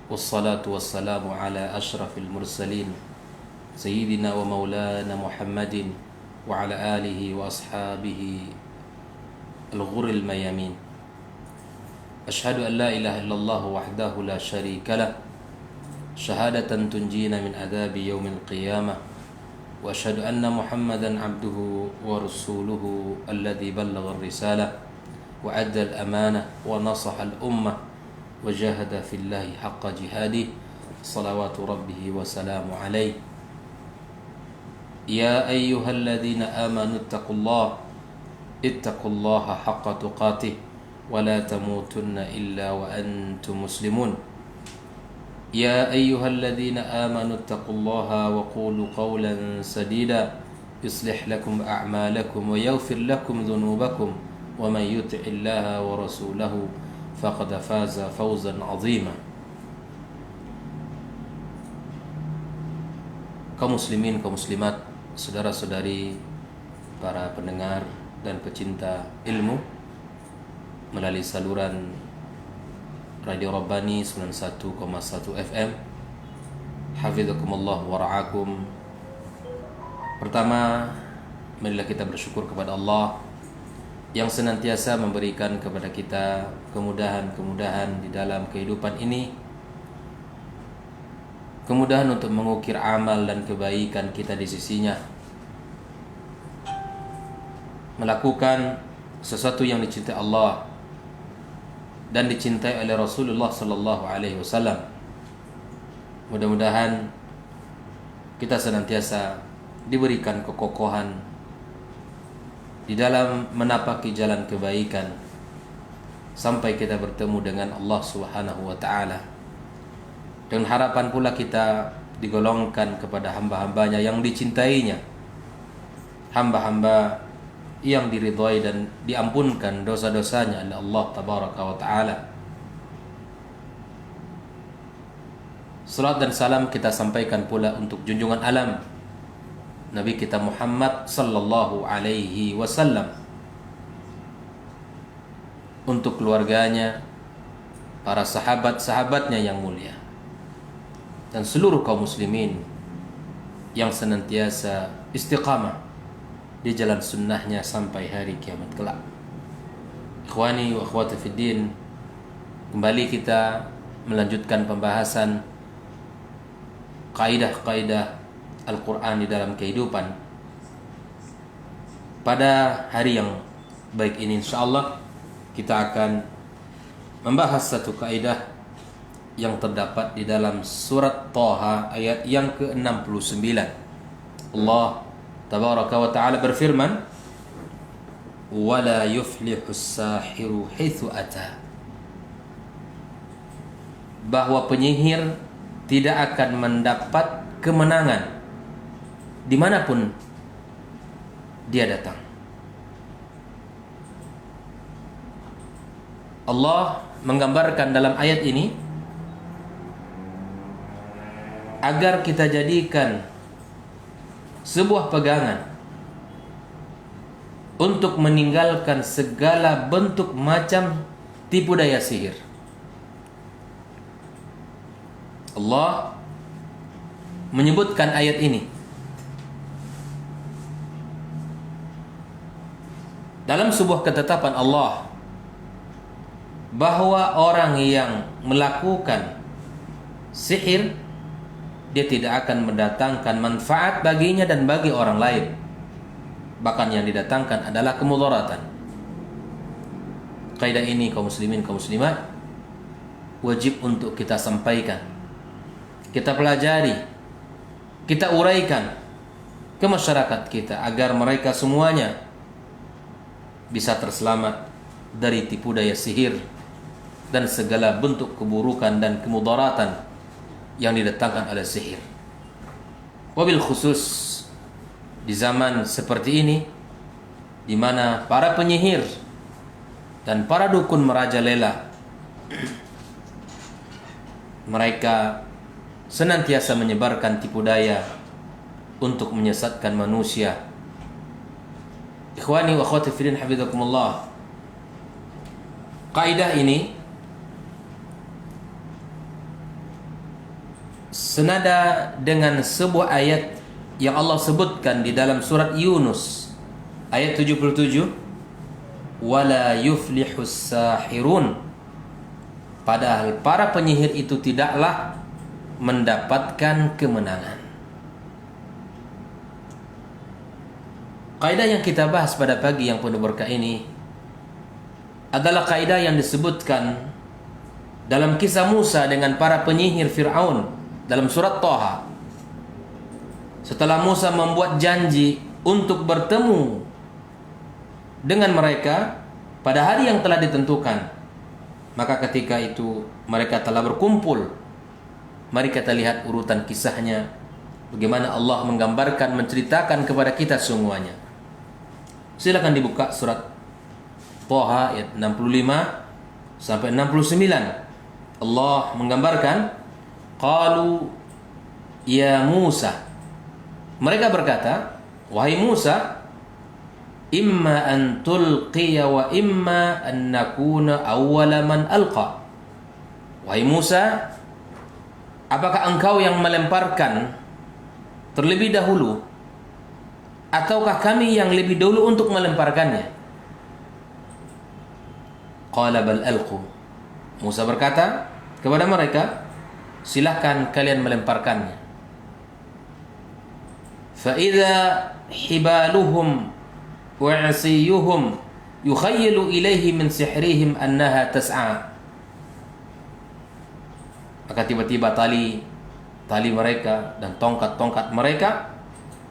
والصلاة والسلام على أشرف المرسلين سيدنا ومولانا محمد وعلى آله وأصحابه الغر الميامين. أشهد أن لا إله إلا الله وحده لا شريك له شهادة تنجينا من عذاب يوم القيامة، وأشهد أن محمدا عبده ورسوله الذي بلغ الرسالة وأدى الأمانة ونصح الأمة وجاهد في الله حق جهاده صلوات ربه وسلام عليه. يا أيها الذين آمنوا اتقوا الله حق تقاته ولا تموتن إلا وأنتم مسلمون. يا أيها الذين آمنوا اتقوا الله وقولوا قولا سديدا يصلح لكم أعمالكم ويغفر لكم ذنوبكم ومن يطع الله ورسوله فقد فاز فوزا عظيما. Kaum muslimin, kaum muslimat, saudara-saudari, para pendengar dan pecinta ilmu melalui saluran Radio Rabbani 91,1 FM. Hafizakumullah wa ra'akum. Pertama, marilah kita bersyukur kepada Allah yang senantiasa memberikan kepada kita kemudahan-kemudahan di dalam kehidupan ini, kemudahan untuk mengukir amal dan kebaikan kita di sisinya, melakukan sesuatu yang dicintai Allah dan dicintai oleh Rasulullah sallallahu alaihi wasallam. Mudah-mudahan kita senantiasa diberikan kekokohan di dalam menapaki jalan kebaikan sampai kita bertemu dengan Allah Subhanahu wa taala. Dan harapan pula kita digolongkan kepada hamba-hambanya yang dicintainya, hamba-hamba yang diridhai dan diampunkan dosa-dosanya oleh Allah tabaraka wa taala. Salat dan salam kita sampaikan pula untuk junjungan alam Nabi kita Muhammad sallallahu alaihi wasallam, untuk keluarganya, para sahabat-sahabatnya yang mulia, dan seluruh kaum muslimin yang senantiasa istiqamah di jalan sunnahnya sampai hari kiamat kelak. Ikhwani wa akhwati fid din, kembali kita melanjutkan pembahasan kaidah-kaidah Al-Quran di dalam kehidupan. Pada hari yang baik ini insyaallah kita akan membahas satu kaidah yang terdapat di dalam surat Thaha ayat yang ke-69. Allah tabaraka wa ta'ala berfirman, "Wala yuflihus sahiru haitsu ata." Bahwa penyihir tidak akan mendapat kemenangan dimanapun dia datang. Allah menggambarkan dalam ayat ini agar kita jadikan sebuah pegangan untuk meninggalkan segala bentuk macam tipu daya sihir. Allah menyebutkan ayat ini dalam sebuah ketetapan Allah bahwa orang yang melakukan sihir dia tidak akan mendatangkan manfaat baginya dan bagi orang lain. Bahkan yang didatangkan adalah kemudaratan. Kaidah ini kaum muslimin, kaum muslimat, wajib untuk kita sampaikan, kita pelajari, kita uraikan ke masyarakat kita agar mereka semuanya bisa terselamat dari tipu daya sihir dan segala bentuk keburukan dan kemudaratan yang didatangkan oleh sihir. Wabil khusus di zaman seperti ini, di mana para penyihir dan para dukun merajalela mereka senantiasa menyebarkan tipu daya untuk menyesatkan manusia. Ikhwani wa akhwati fillah, hafizakumullah. Kaidah ini senada dengan sebuah ayat yang Allah sebutkan di dalam surat Yunus ayat 77, wala yuflihus sahirun, padahal para penyihir itu tidaklah mendapatkan kemenangan. Kaidah yang kita bahas pada pagi yang penuh berkah ini adalah kaidah yang disebutkan dalam kisah Musa dengan para penyihir Fir'aun dalam surat Thaha. Setelah Musa membuat janji untuk bertemu dengan mereka pada hari yang telah ditentukan, maka ketika itu mereka telah berkumpul. Mari kita lihat urutan kisahnya, bagaimana Allah menggambarkan, menceritakan kepada kita semuanya. Silakan dibuka surat Thaha ayat 65 sampai 69. Allah menggambarkan, qalu ya Musa, mereka berkata, wahai Musa, imma an tulqiya wa imma an nakuna awwala man alqa. Wahai Musa, apakah engkau yang melemparkan terlebih dahulu, ataukah kami yang lebih dulu untuk melemparkannya? Qala bal alqu. Musa berkata kepada mereka, silahkan kalian melemparkannya. Fa idza hibaluhum wa 'asiyuhum yukhayyalu ilaihi min sihrihim annaha tas'a. Maka tiba-tiba tali mereka dan tongkat-tongkat mereka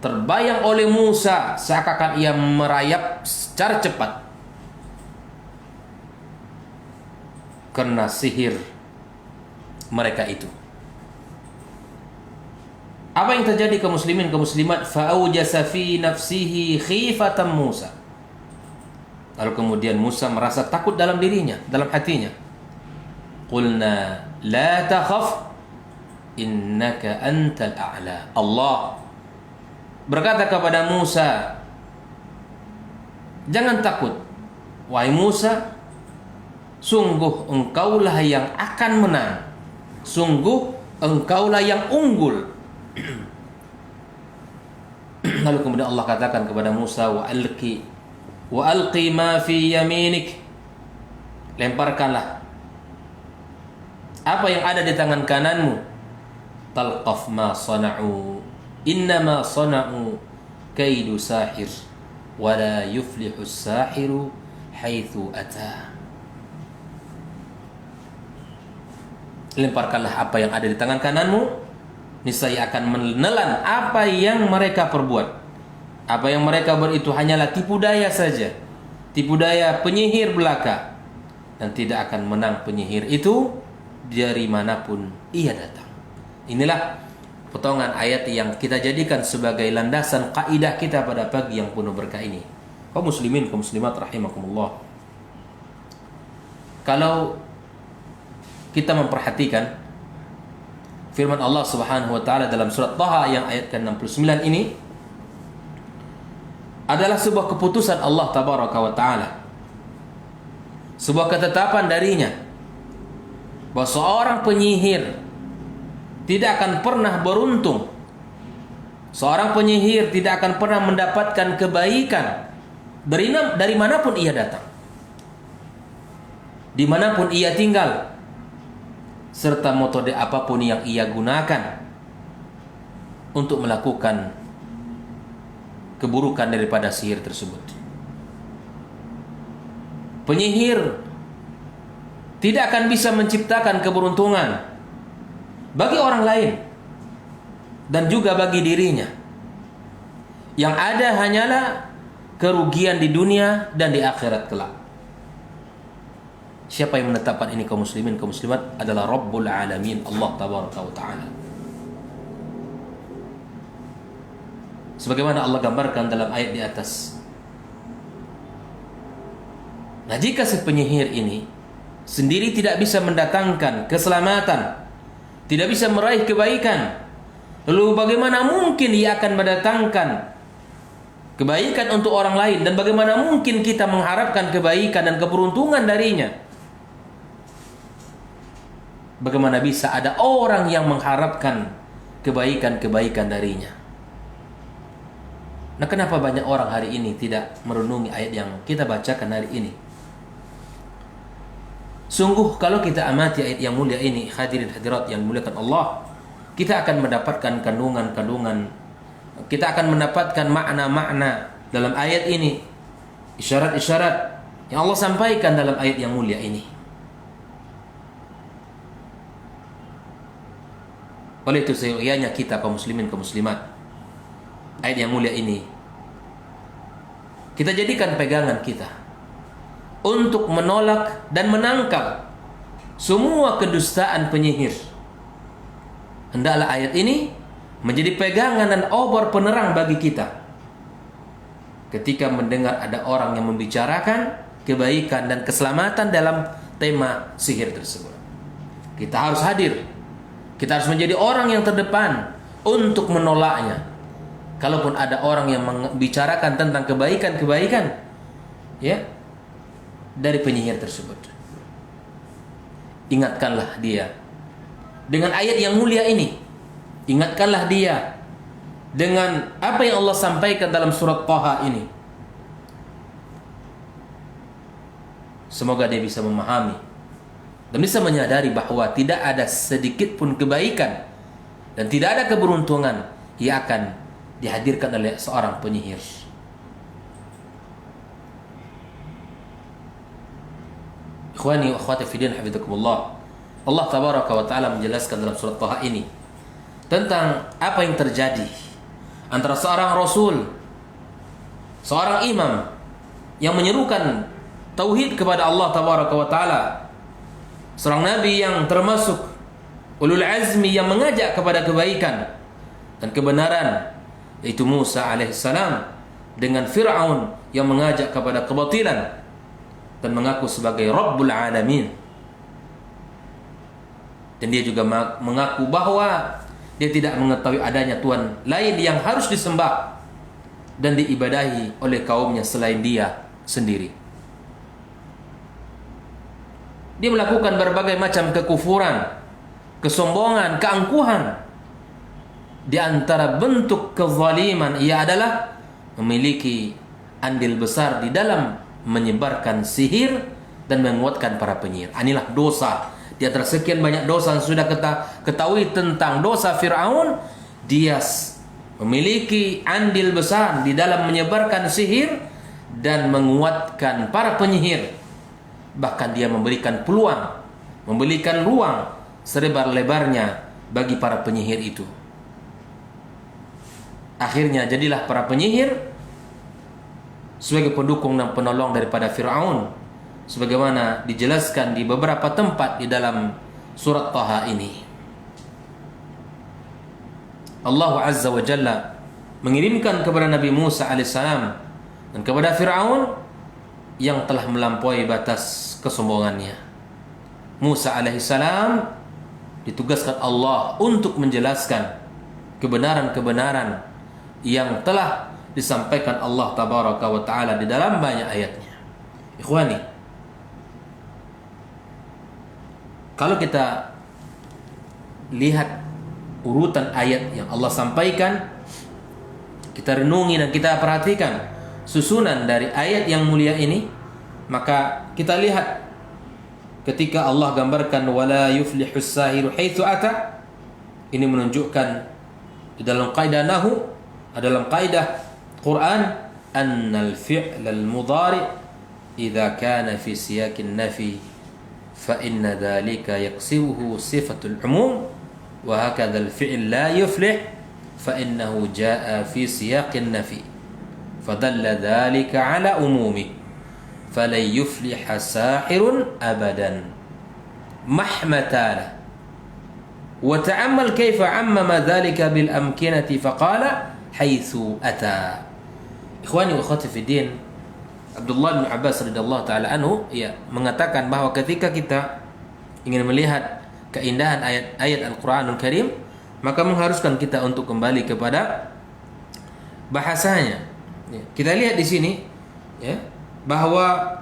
terbayang oleh Musa seakan-akan ia merayap secara cepat karena sihir mereka itu. Apa yang terjadi kaum muslimin kaum muslimat? Fa'aujasa fi nafsihi khifatan Musa. Lalu kemudian Musa merasa takut dalam dirinya, dalam hatinya. Qulna la takhaf innaka antal a'la. Allah berkata kepada Musa, jangan takut wahai Musa, sungguh engkaulah yang akan menang, sungguh engkaulah yang unggul. Lalu kemudian Allah katakan kepada Musa, wa alqi ma fi yaminik, lemparkanlah apa yang ada di tangan kananmu. Talqaf ma sana'u innama sana'u kaidu sahir wa la yuflihu sahiru haitsu ata. Lemparkanlah apa yang ada di tangan kananmu, niscaya akan menelan apa yang mereka perbuat. Apa yang mereka buat itu hanyalah tipu daya saja, tipu daya penyihir belaka, dan tidak akan menang penyihir itu dari manapun ia datang. Inilah potongan ayat yang kita jadikan sebagai landasan kaidah kita pada pagi yang penuh berkah ini. Kaum muslimin, kaum muslimat rahimakumullah. Kalau kita memperhatikan firman Allah Subhanahu wa taala dalam surat Thaha yang ayat ke-69 ini adalah sebuah keputusan Allah tabaraka wa taala. Sebuah ketetapan darinya bahwa seorang penyihir tidak akan pernah beruntung. Seorang penyihir tidak akan pernah mendapatkan kebaikan dari manapun ia datang, dimanapun ia tinggal, serta metode apapun yang ia gunakan untuk melakukan keburukan daripada sihir tersebut. Penyihir tidak akan bisa menciptakan keberuntungan bagi orang lain dan juga bagi dirinya. Yang ada hanyalah kerugian di dunia dan di akhirat kelak. Siapa yang menetapkan ini kaum muslimin kaum muslimat adalah Rabbul Alamin, Allah tabaraka wa taala. Sebagaimana Allah gambarkan dalam ayat di atas. Nah, jika si penyihir ini sendiri tidak bisa mendatangkan keselamatan, tidak bisa meraih kebaikan, lalu bagaimana mungkin ia akan mendatangkan kebaikan untuk orang lain, dan bagaimana mungkin kita mengharapkan kebaikan dan keberuntungan darinya? bagaimana bisa ada orang yang mengharapkan kebaikan-kebaikan darinya? Nah, kenapa banyak orang hari ini tidak merenungi ayat yang kita bacakan hari ini? Sungguh kalau kita amati ayat yang mulia ini, hadirin hadirat yang muliakan Allah, kita akan mendapatkan kandungan-kandungan, kita akan mendapatkan makna-makna dalam ayat ini, isyarat-isyarat yang Allah sampaikan dalam ayat yang mulia ini. Oleh itu seyogyanya kita kaum muslimin kaum muslimat, ayat yang mulia ini kita jadikan pegangan kita untuk menolak dan menangkal semua kedustaan penyihir. Hendaklah ayat ini menjadi pegangan dan obor penerang bagi kita ketika mendengar ada orang yang membicarakan kebaikan dan keselamatan dalam tema sihir tersebut. Kita harus hadir, kita harus menjadi orang yang terdepan untuk menolaknya. Kalaupun ada orang yang membicarakan tentang kebaikan-kebaikan, ya, dari penyihir tersebut, ingatkanlah dia dengan ayat yang mulia ini. Ingatkanlah dia dengan apa yang Allah sampaikan dalam surat Taha ini. Semoga dia bisa memahami dan bisa menyadari bahwa tidak ada sedikit pun kebaikan dan tidak ada keberuntungan yang akan dihadirkan oleh seorang penyihir. Ikhwani wa akhwati fi din, hafizakumullah. Allah tabaraka wa taala menjelaskan dalam surat Taha ini tentang apa yang terjadi antara seorang rasul, seorang imam yang menyerukan tauhid kepada Allah tabaraka wa taala, seorang nabi yang termasuk ulul azmi yang mengajak kepada kebaikan dan kebenaran, yaitu Musa alaihissalam, dengan Fir'aun yang mengajak kepada kebatilan dan mengaku sebagai Rabbul Alamin. Dan dia juga mengaku bahwa dia tidak mengetahui adanya Tuhan lain yang harus disembah dan diibadahi oleh kaumnya selain dia sendiri. Dia melakukan berbagai macam kekufuran, kesombongan, keangkuhan. Di antara bentuk kezaliman ia adalah memiliki andil besar di dalam menyebarkan sihir dan menguatkan para penyihir. Inilah dosa. Di antara sekian banyak dosa yang sudah ketahui tentang dosa Fir'aun, dia memiliki andil besar di dalam menyebarkan sihir dan menguatkan para penyihir. Bahkan dia memberikan peluang, memberikan ruang selebar-lebarnya bagi para penyihir itu. Akhirnya jadilah para penyihir sebagai pendukung dan penolong daripada Fir'aun, sebagaimana dijelaskan di beberapa tempat di dalam surat Taha ini. Allah Azza wa Jalla mengirimkan kepada Nabi Musa alaihissalam dan kepada Fir'aun yang telah melampaui batas kesombongannya. Musa alaihissalam ditugaskan Allah untuk menjelaskan kebenaran-kebenaran yang telah disampaikan Allah tabaraka wa ta'ala di dalam banyak ayatnya. Ikhwani, kalau kita lihat urutan ayat yang Allah sampaikan, kita renungi dan kita perhatikan susunan dari ayat yang mulia ini, maka kita lihat ketika Allah gambarkan wala yuflihus sahiru haitsu ata, ini menunjukkan di dalam kaidah nahwu, dalam kaidah Quran, annal fi'l al-mudhari idza kana fi siyaqin nafi fa inna dhalika yaqsibuhu sifatul umum wa hakadha al-fi'l la yuflih fa innahu jaa fi siyaqin nafi fadalla dhalika ala umumi falan yufliha sahirun abadan mahmatala wa ta'ammal kayfa ammama dhalika bil amkinati faqala haitsu ata. Ikhwani wa akhwati fi din, Abdullah bin Abbas radhiyallahu taala anhu mengatakan bahwa ketika kita ingin melihat keindahan ayat-ayat Al-Qur'anul Karim, maka mengharuskan kita untuk kembali kepada bahasanya. Kita lihat di sini bahwa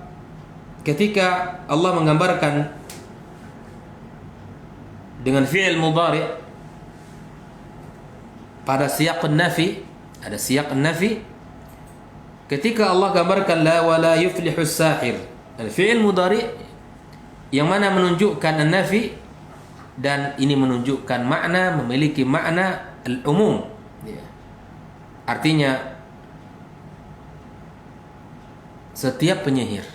ketika Allah menggambarkan dengan fi'il mudhari pada siyaq nafi, ada siyaq nafi. Ketika Allah gambarkan la wala yuflihus sahir, al-fi'il mudhari yang mana menunjukkan an-nafi, dan ini menunjukkan makna, memiliki makna al-umum. Artinya setiap penyihir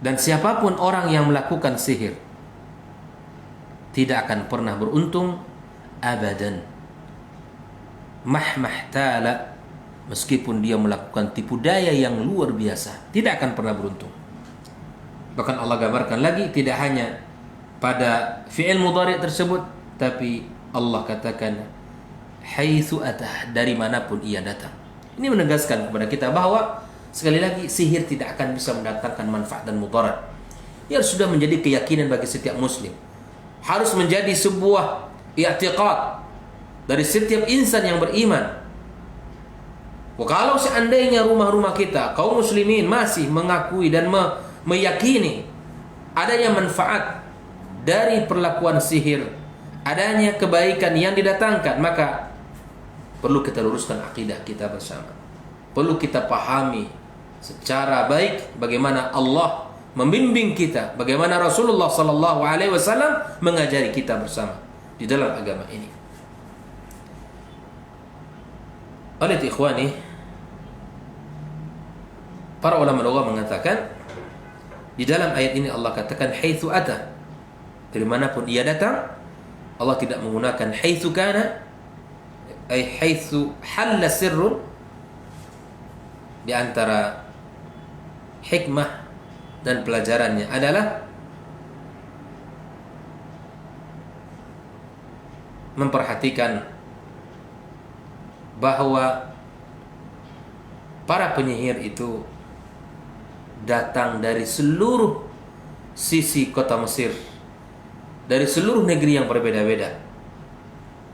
dan siapapun orang yang melakukan sihir tidak akan pernah beruntung abadan. Mahmah ta'ala, meskipun dia melakukan tipu daya yang luar biasa, tidak akan pernah beruntung. Bahkan Allah gambarkan lagi, tidak hanya pada fi'il mudhari tersebut, tapi Allah katakan haitsu atah, dari manapun ia datang. Ini menegaskan kepada kita bahwa sekali lagi sihir tidak akan bisa mendatangkan manfaat dan mudarat. Ia sudah menjadi keyakinan bagi setiap muslim. Harus menjadi sebuah i'tiqad dari setiap insan yang beriman. Kalau seandainya rumah-rumah kita, kaum muslimin masih mengakui dan meyakini adanya manfaat dari perlakuan sihir, adanya kebaikan yang didatangkan, maka perlu kita luruskan akidah kita bersama. Perlu kita pahami secara baik bagaimana Allah membimbing kita, bagaimana Rasulullah sallallahu alaihi wasallam mengajari kita bersama di dalam agama ini. Oleh ikhwani, para ulama lugah mengatakan di dalam ayat ini Allah katakan haitsu ata, dari manapun ia datang. Allah tidak menggunakan haitsu kana, ay haitsu halla sirrun. Di antara hikmah dan pelajarannya adalah memperhatikan bahwa para penyihir itu datang dari seluruh sisi kota Mesir, dari seluruh negeri yang berbeda-beda.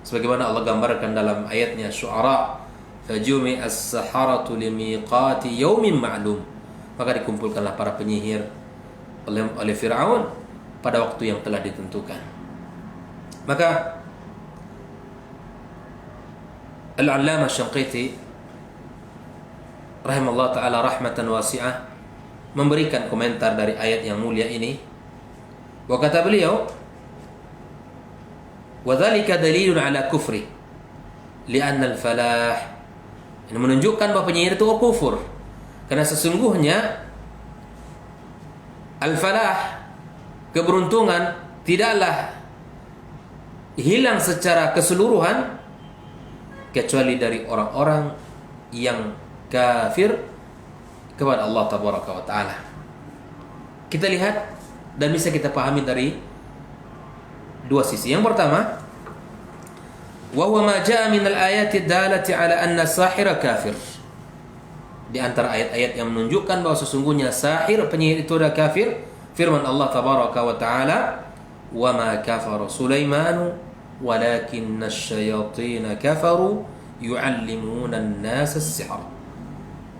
Sebagaimana Allah gambarkan dalam ayatnya Syu'ara, fajumi as-saharatu limiqati yaumin ma'lum. Maka dikumpulkanlah para penyihir oleh Fir'aun pada waktu yang telah ditentukan. Maka Al-Allamah Syanqiti rahimallahu ta'ala rahmatan wasi'ah memberikan komentar dari ayat yang mulia ini. Wa kata beliau, wa dzalika dalilun ala kufri li'anna al-falah, ini menunjukkan bahwa penyihir itu kufur, karena sesungguhnya al-falah, keberuntungan, tidaklah hilang secara keseluruhan kecuali dari orang-orang yang kafir kepada Allah tabaraka wa taala. Kita lihat dan bisa kita pahami dari dua sisi. Yang pertama, wa huwa ma jaa min al-ayati dalati ala anna sahira kafir. Di antara ayat-ayat yang menunjukkan bahwa sesungguhnya sahir, penyihir itu adalah kafir, firman Allah tabaraka wa taala, wa ma kafara Sulaiman walakinna asyayatin kafaru yu'allimuna an-nasa as-sihr.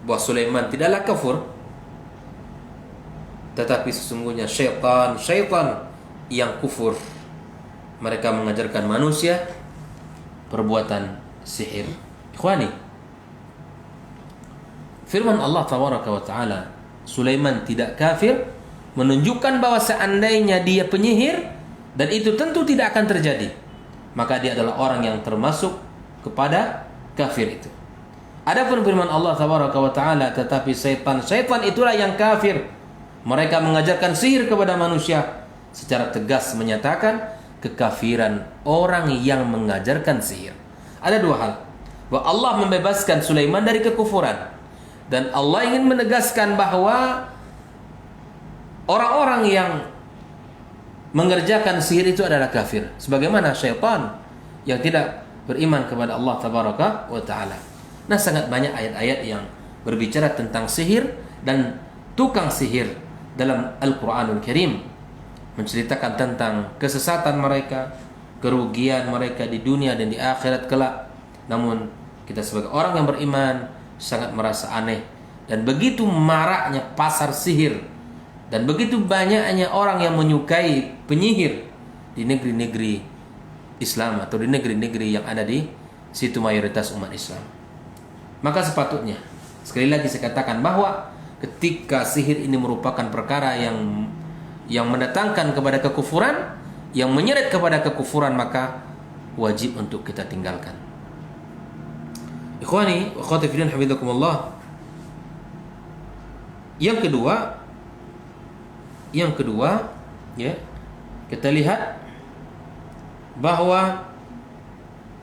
Bahwa Sulaiman tidaklah kafir, tetapi sesungguhnya syaitan yang kufur, mereka mengajarkan manusia perbuatan sihir. Ikhwani, firman Allah tabaraka wa taala, Sulaiman tidak kafir, menunjukkan bahwa seandainya dia penyihir, dan itu tentu tidak akan terjadi, maka dia adalah orang yang termasuk kepada kafir itu. Adapun firman Allah tabaraka wa taala, tetapi syaitan itulah yang kafir, mereka mengajarkan sihir kepada manusia, secara tegas menyatakan kekafiran orang yang mengajarkan sihir. Ada dua hal, bahwa Allah membebaskan Sulaiman dari kekufuran, dan Allah ingin menegaskan bahwa orang-orang yang mengerjakan sihir itu adalah kafir, sebagaimana syaitan yang tidak beriman kepada Allah tabaraka wa taala. Nah, sangat banyak ayat-ayat yang berbicara tentang sihir dan tukang sihir dalam Al-Qur'anul Karim, menceritakan tentang kesesatan mereka, kerugian mereka di dunia dan di akhirat kelak. Namun kita sebagai orang yang beriman sangat merasa aneh, dan begitu maraknya pasar sihir, dan begitu banyaknya orang yang menyukai penyihir di negeri-negeri Islam atau di negeri-negeri yang ada di situ mayoritas umat Islam. Maka sepatutnya, sekali lagi saya katakan bahwa ketika sihir ini merupakan perkara yang mendatangkan kepada kekufuran, yang menyeret kepada kekufuran, maka wajib untuk kita tinggalkan. Ikhwani wa akhwati fillah hafizakumullah. Yang kedua, ya, kita lihat bahwa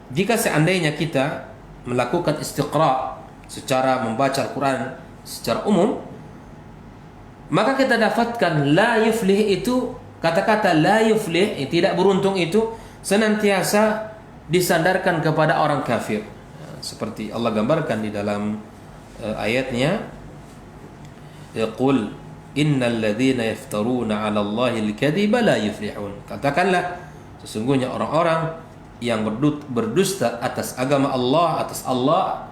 jika seandainya kita melakukan istiqra secara membaca Al-Quran secara umum, maka kita dapatkan la yuflih itu, kata-kata la yuflih, tidak beruntung itu senantiasa disandarkan kepada orang kafir. Seperti Allah gambarkan di dalam ayatnya, yaqul innal ladzina yaftaruna 'ala Allahi al-kadhiba la yuflihun. Katakanlah, sesungguhnya orang-orang yang berdusta atas agama Allah, atas Allah,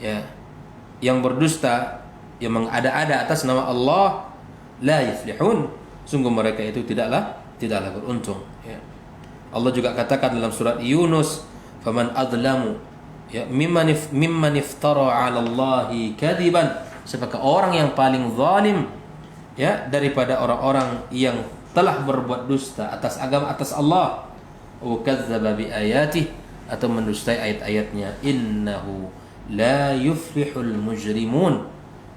ya, yang berdusta, yang mengada-ada atas nama Allah, la yuflihun, sungguh mereka itu tidaklah beruntung, ya. Allah juga katakan dalam surat Yunus, faman adlamu, ya, mimman iftara 'ala Allahi kadiban, sebagai orang yang paling zalim, ya, daripada orang-orang yang telah berbuat dusta atas agama, atas Allah, wa kadzdzaba bi ayatihi, atau mendustai ayat-ayatnya. Innahu la yuflihul mujrimun,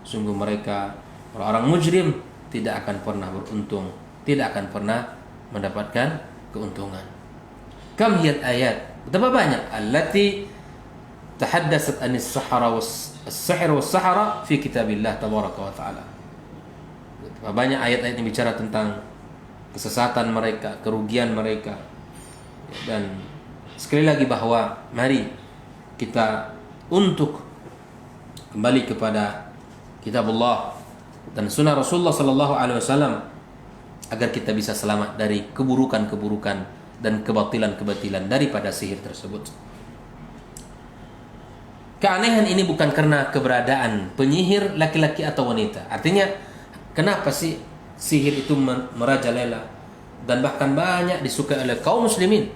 sungguh mereka orang-orang mujrim tidak akan pernah beruntung, tidak akan pernah mendapatkan keuntungan. Kam hiyal ayat, betapa banyak allati tahaddatsat anis sahara was-sihr was-sahara fi kitabillah tabaraka wa taala. Betapa banyak ayat-ayat yang bicara tentang kesesatan mereka, kerugian mereka. Dan sekali lagi bahwa mari kita untuk kembali kepada kitabullah dan sunnah Rasulullah sallallahu alaihi wasallam agar kita bisa selamat dari keburukan-keburukan dan kebatilan-kebatilan daripada sihir tersebut. Keanehan ini bukan karena keberadaan penyihir laki-laki atau wanita. Artinya, kenapa sih sihir itu merajalela dan bahkan banyak disukai oleh kaum muslimin,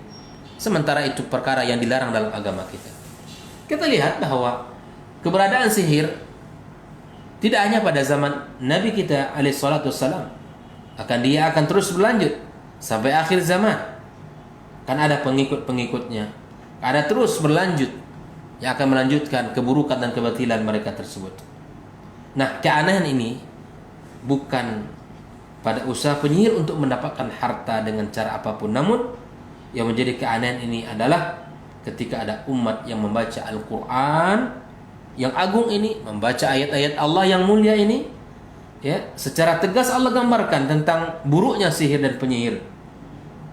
sementara itu perkara yang dilarang dalam agama kita. Kita lihat bahwa keberadaan sihir tidak hanya pada zaman Nabi kita alaihi salatu wassalam, dia akan terus berlanjut sampai akhir zaman. Kan ada pengikut-pengikutnya, ada terus berlanjut yang akan melanjutkan keburukan dan kebatilan mereka tersebut. Nah, keanehan ini bukan pada usaha penyihir untuk mendapatkan harta dengan cara apapun, namun yang menjadi keanehan ini adalah ketika ada umat yang membaca Al-Quran yang agung ini, membaca ayat-ayat Allah yang mulia ini, ya, secara tegas Allah gambarkan tentang buruknya sihir dan penyihir.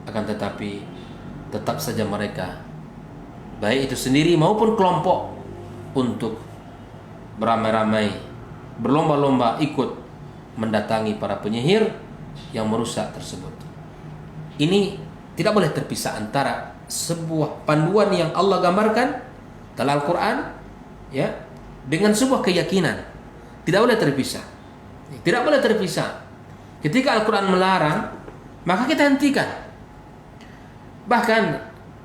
Akan tetapi tetap saja mereka, baik itu sendiri maupun kelompok, untuk beramai-ramai, berlomba-lomba ikut mendatangi para penyihir yang merusak tersebut. Ini tidak boleh terpisah antara sebuah panduan yang Allah gambarkan dalam Al-Quran, ya, dengan sebuah keyakinan. Tidak boleh terpisah. Tidak boleh terpisah. Ketika Al-Quran melarang, maka kita hentikan. Bahkan,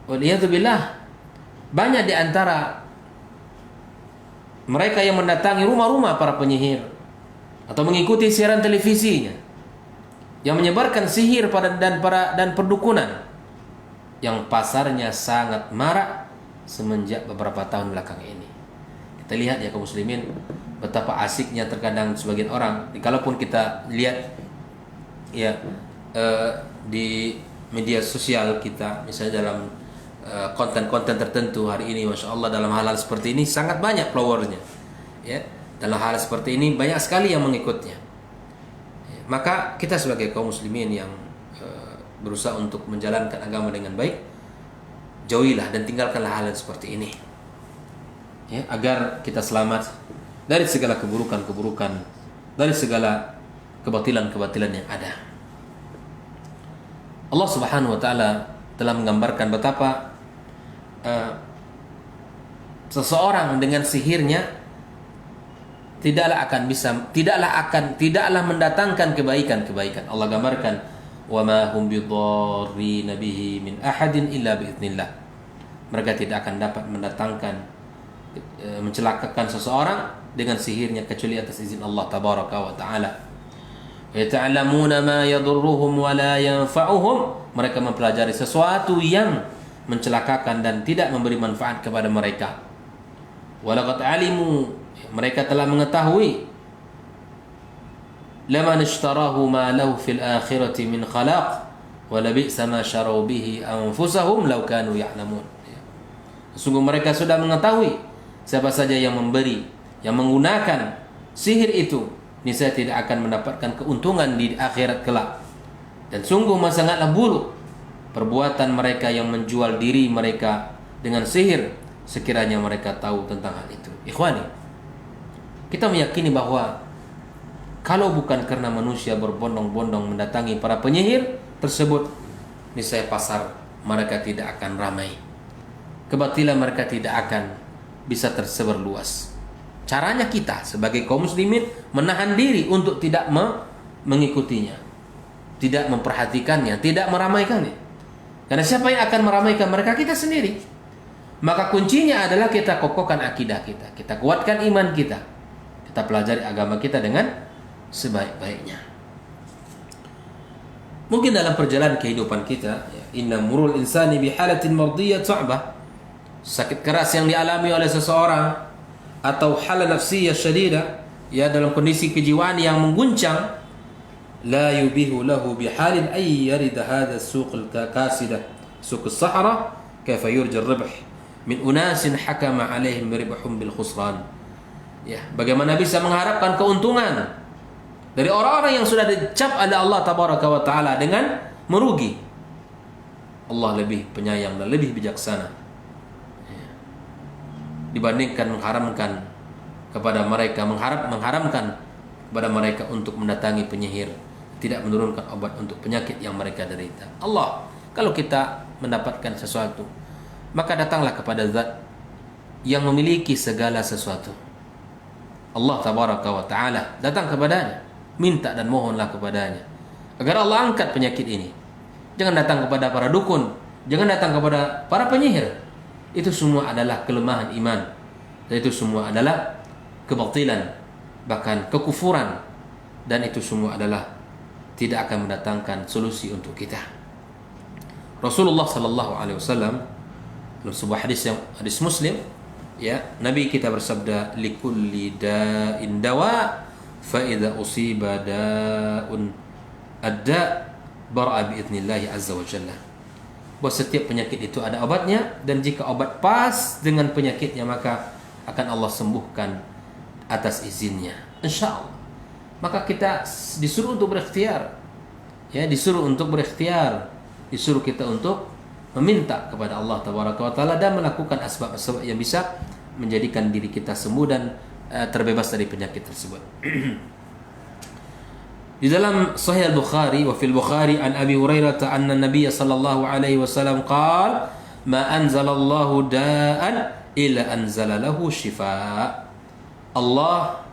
waliyadzubillah, banyak di antara mereka yang mendatangi rumah-rumah para penyihir atau mengikuti siaran televisinya yang menyebarkan sihir dan perdukunan yang pasarnya sangat marak semenjak beberapa tahun belakang ini. Kita lihat ya kaum muslimin, betapa asiknya terkadang sebagian orang, kalaupun kita lihat ya di media sosial kita, misalnya dalam konten-konten tertentu hari ini, masya Allah, dalam hal-hal seperti ini sangat banyak followernya, ya. Dalam hal seperti ini banyak sekali yang mengikutnya. Maka kita sebagai kaum muslimin yang berusaha untuk menjalankan agama dengan baik, jauhilah dan tinggalkanlah hal seperti ini, ya, agar kita selamat dari segala keburukan-keburukan, dari segala kebatilan-kebatilan yang ada. Allah Subhanahu wa taala telah menggambarkan betapa seseorang dengan sihirnya tidaklah mendatangkan kebaikan-kebaikan. Allah gambarkan, wa ma hum bidarrin bihi min ahadin illa biidznillah. Mereka tidak akan dapat mendatangkan mencelakakan seseorang dengan sihirnya kecuali atas izin Allah tabaraka wa taala. Yata'lamuna ma yadurruhum wa la yanfa'uhum. Mereka mempelajari sesuatu yang mencelakakan dan tidak memberi manfaat kepada mereka. Walaqad alimu, mereka telah mengetahui, laman ishtarahu ma lahu fil akhirati min khalaq wa labi'sa ma syaraw bihi anfusahum law kanu ya'lamun. Sungguh mereka sudah mengetahui siapa saja yang memberi, yang menggunakan sihir itu, niscaya tidak akan mendapatkan keuntungan di akhirat kelak. Dan sungguh sangatlah buruk perbuatan mereka yang menjual diri mereka dengan sihir, sekiranya mereka tahu tentang hal itu. Ikhwani, kita meyakini bahwa kalau bukan karena manusia berbondong-bondong mendatangi para penyihir tersebut, niscaya pasar mereka tidak akan ramai, kebatilan mereka tidak akan bisa tersebar luas. Caranya kita sebagai kaum muslimin menahan diri untuk tidak mengikutinya, tidak memperhatikannya, tidak meramaikannya. Karena siapa yang akan meramaikan mereka? Kita sendiri. Maka kuncinya adalah kita kokohkan akidah kita, kita kuatkan iman kita, kita pelajari agama kita dengan sebaik-baiknya. Mungkin dalam perjalanan kehidupan kita, inna murul insani bihalatin mardiyah su'bah, sakit keras yang dialami oleh seseorang atau hal nafsiyah syadida, ya, dalam kondisi kejiwaan yang mengguncang, la yubihu lahu bihalin ay yarida hadha as-suq al-kasida suq as-sahara kaifa yurja ar-ribh min unasin hakama alaihim ribhum bil khusran. Ya, bagaimana bisa mengharapkan keuntungan dari orang-orang yang sudah dicap oleh Allah tabaraka wa taala dengan merugi. Allah lebih penyayang dan lebih bijaksana dibandingkan mengharamkan kepada mereka, mengharamkan kepada mereka untuk mendatangi penyihir, tidak menurunkan obat untuk penyakit yang mereka derita. Allah, kalau kita mendapatkan sesuatu, maka datanglah kepada zat yang memiliki segala sesuatu. Allah tabaraka wa ta'ala, datang kepadanya, minta dan mohonlah kepadanya agar Allah angkat penyakit ini. Jangan datang kepada para dukun, jangan datang kepada para penyihir. Itu semua adalah kelemahan iman, dan itu semua adalah kebatilan, bahkan kekufuran, dan itu semua adalah tidak akan mendatangkan solusi untuk kita. Rasulullah sallallahu alaihi wasallam dalam sebuah hadis Muslim, ya, Nabi kita bersabda, likulli da'in dawa fa idza usiba da'un adda bara'a bi idznillah azza wa jalla. Bahwa setiap penyakit itu ada obatnya, dan jika obat pas dengan penyakitnya maka akan Allah sembuhkan atas izinnya, insyaallah. Maka kita disuruh untuk berikhtiar, ya, disuruh untuk berikhtiar, disuruh kita untuk meminta kepada Allah tabaraka wa taala dan melakukan asbab-asbab yang bisa menjadikan diri kita sembuh dan terbebas dari penyakit tersebut. Di dalam Sahih Al-Bukhari, wa fil Bukhari an Abi Hurairah anna Nabiy sallallahu alaihi wasallam qala ma anzalallahu da'an illa anzala lahu shifaa. Allah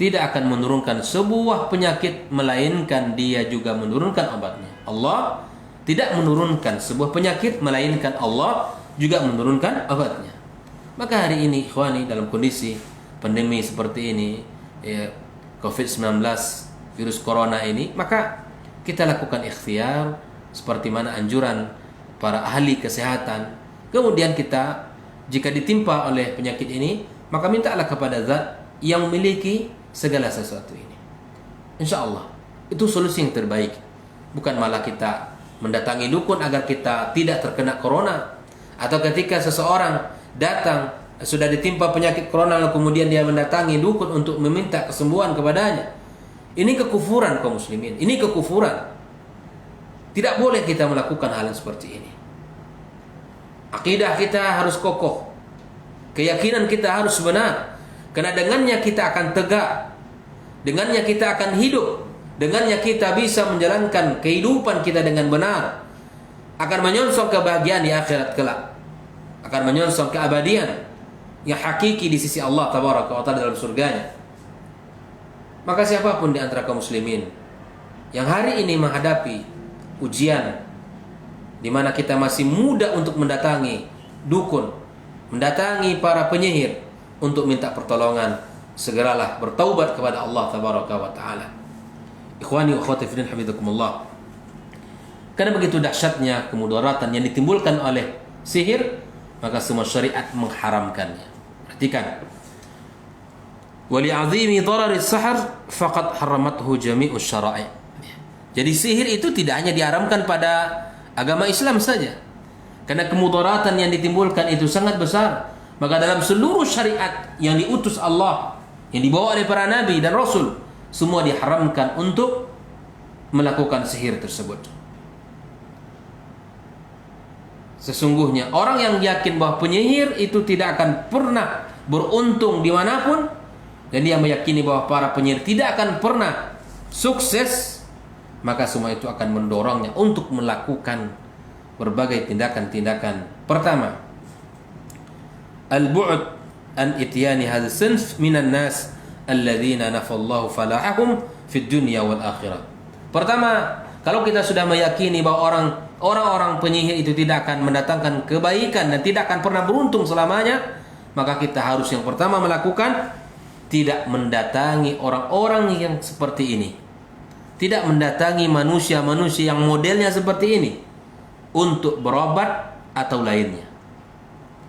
tidak akan menurunkan sebuah penyakit melainkan Dia juga menurunkan obatnya. Allah tidak menurunkan sebuah penyakit melainkan Allah juga menurunkan obatnya. Maka hari ini ikhwani, dalam kondisi pandemi seperti ini, ya, COVID-19, virus corona ini, maka kita lakukan ikhtiar seperti mana anjuran para ahli kesehatan. Kemudian kita, jika ditimpa oleh penyakit ini, maka mintalah kepada zat yang memiliki segala sesuatu ini. Insya Allah itu solusi yang terbaik. Bukan malah kita mendatangi dukun agar kita tidak terkena corona, atau ketika seseorang datang sudah ditimpa penyakit corona lalu kemudian dia mendatangi dukun untuk meminta kesembuhan kepadanya. Ini kekufuran kaum muslimin, ini kekufuran. Tidak boleh kita melakukan hal yang seperti ini. Akidah kita harus kokoh, keyakinan kita harus benar, karena dengannya kita akan tegak, dengannya kita akan hidup, dengannya kita bisa menjalankan kehidupan kita dengan benar, akan menyongsong kebahagiaan di akhirat kelak, akan menyongsong keabadian yang hakiki di sisi Allah tabaraka wa ta'ala dalam surganya. Maka siapapun di antara kaum muslimin yang hari ini menghadapi ujian di mana kita masih muda untuk mendatangi dukun, mendatangi para penyihir untuk minta pertolongan, segeralah bertaubat kepada Allah tabaraka wa taala. Ikhwani wa akhwati fillah hafizakumullah. Karena begitu dahsyatnya kemudaratan yang ditimbulkan oleh sihir, maka semua syariat mengharamkannya. Perhatikan. Wa li'azimi darari as-sihr faqad haramathu jami'us syara'i'. Jadi sihir itu tidak hanya diharamkan pada agama Islam saja. Karena kemudaratan yang ditimbulkan itu sangat besar. Maka dalam seluruh syariat yang diutus Allah, yang dibawa oleh para nabi dan rasul, semua diharamkan untuk melakukan sihir tersebut. Sesungguhnya orang yang yakin bahwa penyihir itu tidak akan pernah beruntung dimanapun, dan dia meyakini bahwa para penyihir tidak akan pernah sukses, maka semua itu akan mendorongnya untuk melakukan berbagai tindakan-tindakan. Pertama, al-bu'd an ityani hadha sinf minan nas alladzina nafallahu falahahum fid dunya wal akhirah. Pertama, kalau kita sudah meyakini bahwa orang-orang penyihir itu tidak akan mendatangkan kebaikan dan tidak akan pernah beruntung selamanya, maka kita harus yang pertama melakukan tidak mendatangi orang-orang yang seperti ini. Tidak mendatangi manusia-manusia yang modelnya seperti ini untuk berobat atau lainnya.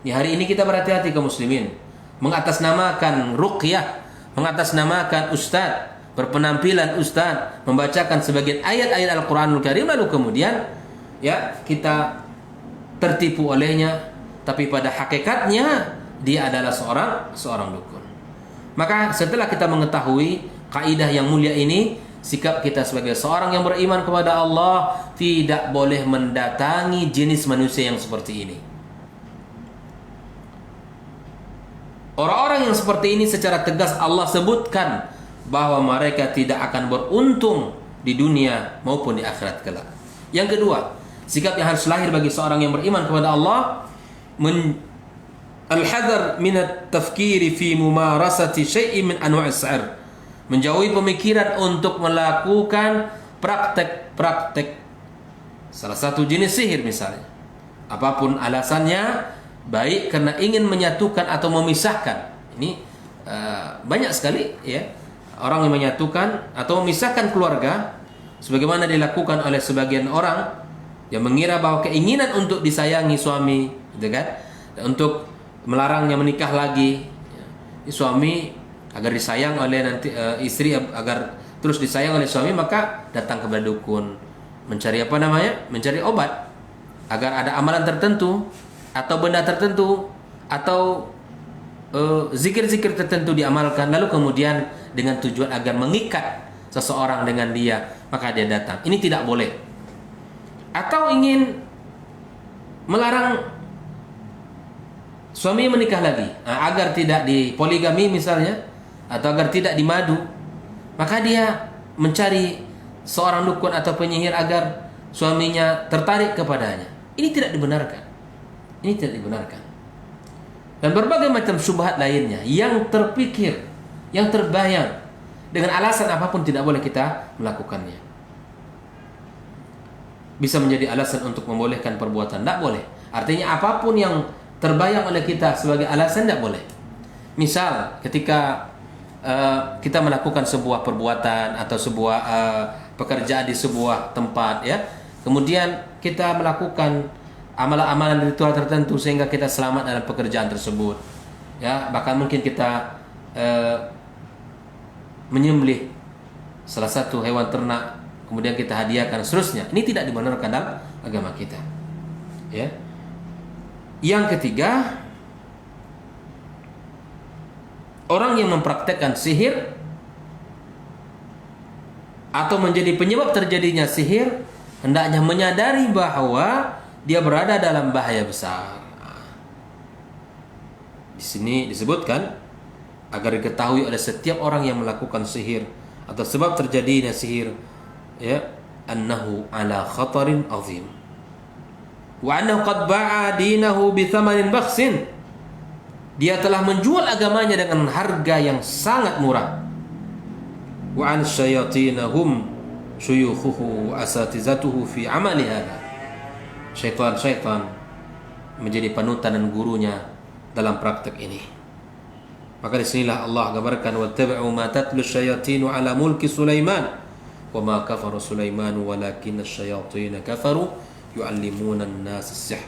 Di hari ini kita berhati-hati kaum muslimin, mengatasnamakan ruqyah, mengatasnamakan ustaz, berpenampilan ustaz, membacakan sebagian ayat-ayat Al-Qur'anul Karim, lalu kemudian ya kita tertipu olehnya, tapi pada hakikatnya dia adalah seorang dukun. Maka setelah kita mengetahui kaidah yang mulia ini, sikap kita sebagai seorang yang beriman kepada Allah tidak boleh mendatangi jenis manusia yang seperti ini. Orang-orang yang seperti ini secara tegas Allah sebutkan bahwa mereka tidak akan beruntung di dunia maupun di akhirat kelak. Yang kedua, sikap yang harus lahir bagi seorang yang beriman kepada Allah, al-hadar min at-tafkiri fi mumarasati syai'in min anwa'is sihr. Menjauhi pemikiran untuk melakukan praktek-praktek salah satu jenis sihir misalnya. Apapun alasannya, baik karena ingin menyatukan atau memisahkan. Ini banyak sekali ya orang yang menyatukan atau memisahkan keluarga, sebagaimana dilakukan oleh sebagian orang yang mengira bahwa keinginan untuk disayangi suami, gitu kan, untuk melarangnya menikah lagi, suami agar disayang oleh istri agar terus disayang oleh suami, maka datang kepada dukun mencari mencari obat agar ada amalan tertentu atau benda tertentu atau zikir-zikir tertentu diamalkan, lalu kemudian dengan tujuan agar mengikat seseorang dengan dia, maka dia datang. Ini tidak boleh. Atau ingin melarang suami menikah lagi, agar tidak dipoligami misalnya, atau agar tidak dimadu, maka dia mencari seorang dukun atau penyihir agar suaminya tertarik kepadanya. Ini tidak dibenarkan. Ini tidak dibenarkan. Dan berbagai macam syubhat lainnya yang terpikir, yang terbayang, dengan alasan apapun tidak boleh kita melakukannya. Bisa menjadi alasan untuk membolehkan perbuatan, tidak boleh. Artinya apapun yang terbayang oleh kita sebagai alasan tidak boleh. Misal ketika kita melakukan sebuah perbuatan atau sebuah pekerjaan di sebuah tempat, ya, kemudian kita melakukan amalan-amalan ritual tertentu sehingga kita selamat dalam pekerjaan tersebut, ya, bahkan mungkin kita menyembelih salah satu hewan ternak kemudian kita hadiahkan seterusnya. Ini tidak dibenarkan dalam agama kita, ya. Yang ketiga, orang yang mempraktekkan sihir atau menjadi penyebab terjadinya sihir hendaknya menyadari bahwa dia berada dalam bahaya besar. Di sini disebutkan agar diketahui oleh setiap orang yang melakukan sihir atau sebab terjadinya sihir, ya, annahu ala khatarin azim wa annahu qad ba'a dinahu bi thamanin bakhsin. Dia telah menjual agamanya dengan harga yang sangat murah. Wa an syayatinahum syuyukhuhu wa asatizatuhu fi amali hadha. Syaitan menjadi panutan dan gurunya dalam praktek ini. Maka disinilah Allah gambarkan wattabi'u ma tatlu syayatinu ala mulki Sulaiman wa ma kafara Sulaiman walakinna asyayatin kafaru yu'allimuna an-nas as-sihr.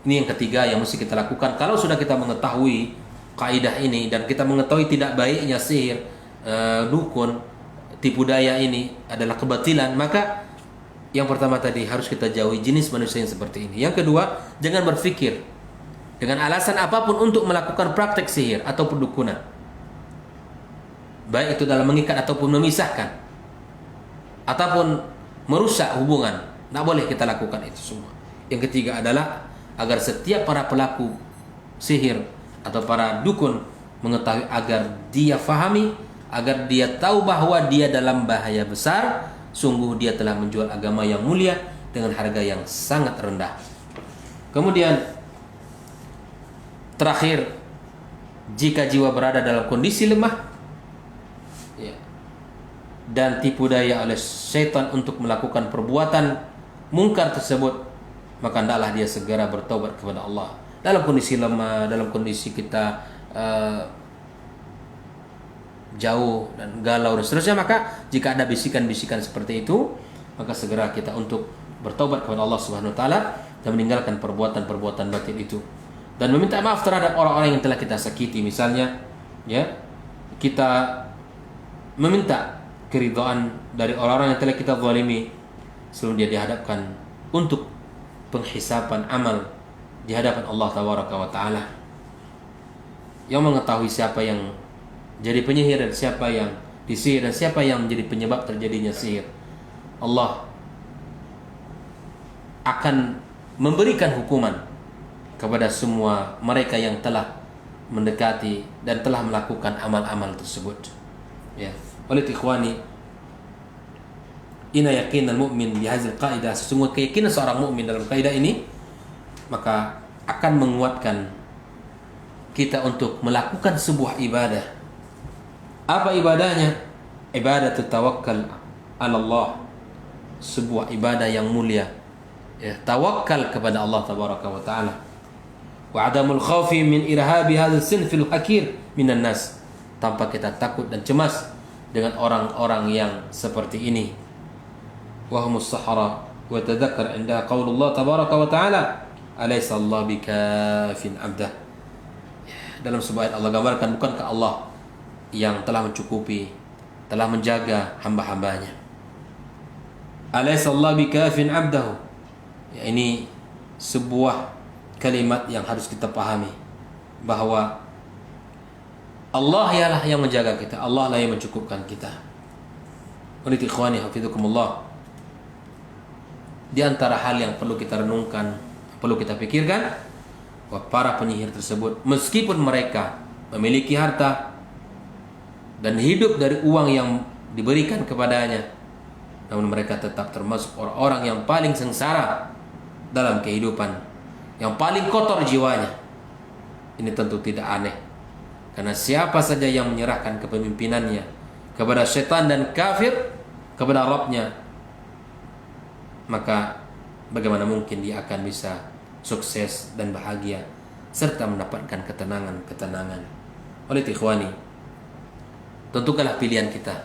Ini yang ketiga yang mesti kita lakukan. Kalau sudah kita mengetahui kaidah ini dan kita mengetahui tidak baiknya sihir, dukun, tipu daya ini adalah kebatilan, maka yang pertama tadi harus kita jauhi jenis manusia yang seperti ini. Yang kedua, jangan berpikir dengan alasan apapun untuk melakukan praktek sihir atau perdukunan, baik itu dalam mengikat ataupun memisahkan ataupun merusak hubungan. Tidak boleh kita lakukan itu semua. Yang ketiga adalah agar setiap para pelaku sihir atau para dukun mengetahui, agar dia fahami, agar dia tahu bahwa dia dalam bahaya besar. Sungguh dia telah menjual agama yang mulia dengan harga yang sangat rendah. Kemudian terakhir, jika jiwa berada dalam kondisi lemah dan tipu daya oleh syaitan untuk melakukan perbuatan mungkar tersebut, maka hendaklah dia segera bertobat kepada Allah. Dalam kondisi lemah, dalam kondisi kita jauh dan galau dan seterusnya, maka jika ada bisikan-bisikan seperti itu, maka segera kita untuk bertobat kepada Allah Subhanahu wa taala dan meninggalkan perbuatan-perbuatan batil itu dan meminta maaf terhadap orang-orang yang telah kita sakiti. Misalnya, kita meminta keridhaan dari orang-orang yang telah kita zalimi sebelum dia dihadapkan untuk penghisapan amal di hadapan Allah Tabaraka wa Ta'ala, yang mengetahui siapa yang jadi penyihir dan siapa yang disihir dan siapa yang menjadi penyebab terjadinya sihir. Allah akan memberikan hukuman kepada semua mereka yang telah mendekati dan telah melakukan amal-amal tersebut. Oleh ikhwani, inna yaqinan mu'min bihadzal qaidah, sesungguhnya keyakinan seorang mukmin dalam kaidah ini maka akan menguatkan kita untuk melakukan sebuah ibadah. Apa ibadahnya? Ibadah tawakkal ala Allah, sebuah ibadah yang mulia, tawakal kepada Allah Tabaraka wa Ta'ala. Wa adamul khawfi min irhabi hadzal sinfil hakir minan nas, tanpa kita takut dan cemas dengan orang-orang yang seperti ini. وهم الصحراء وتذكر عندها قول الله تبارك وتعالى أليس الله بكاف عبده. Dalam sebuah ayat Allah gambarkan, bukankah Allah yang telah mencukupi, telah menjaga hamba-hambanya. Alaysa Allah bikafin abdahu. Ini sebuah kalimat yang harus kita pahami, bahwa Allah ialah yang menjaga kita, Allah lah yang mencukupkan kita. Oleh ikhwani hafizukumullah, di antara hal yang perlu kita renungkan, perlu kita pikirkan, bahwa para penyihir tersebut, meskipun mereka memiliki harta dan hidup dari uang yang diberikan kepadanya, namun mereka tetap termasuk orang-orang yang paling sengsara dalam kehidupan, yang paling kotor jiwanya. Ini tentu tidak aneh, karena siapa saja yang menyerahkan kepemimpinannya kepada setan dan kafir, kepada Rabbnya, maka bagaimana mungkin dia akan bisa sukses dan bahagia serta mendapatkan ketenangan. Oleh ikhwani, tentukanlah pilihan kita,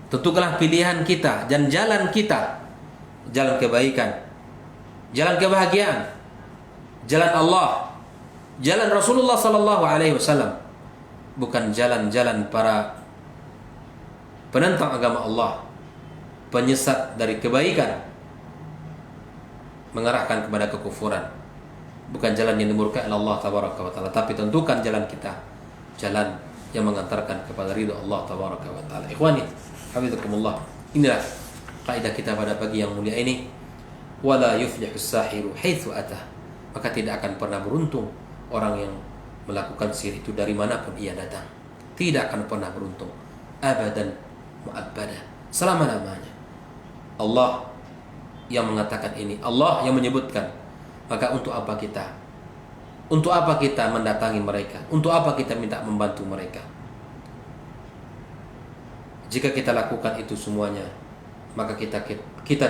tentukanlah pilihan kita dan jalan kita, jalan kebaikan, jalan kebahagiaan, jalan Allah, jalan Rasulullah sallallahu alaihi wasallam, bukan jalan-jalan para penentang agama Allah, penyesat dari kebaikan, mengarahkan kepada kekufuran. Bukan jalan yang dimurkai Allah Tabaraka wa Ta'ala, tapi tentukan jalan kita, jalan yang mengantarkan kepada ridha Allah Tabaraka wa Ta'ala. Ikhwani hafizakumullah, inilah kaidah kita pada pagi yang mulia ini. Wala yuflihu sahiru haitsu atah, maka tidak akan pernah beruntung orang yang melakukan sihir itu dari manapun ia datang. Tidak akan pernah beruntung abadan mu'abbada, selama-lamanya. Allah yang mengatakan ini, Allah yang menyebutkan. Maka untuk apa kita? Untuk apa kita mendatangi mereka? Untuk apa kita minta membantu mereka? Jika kita lakukan itu semuanya, maka kita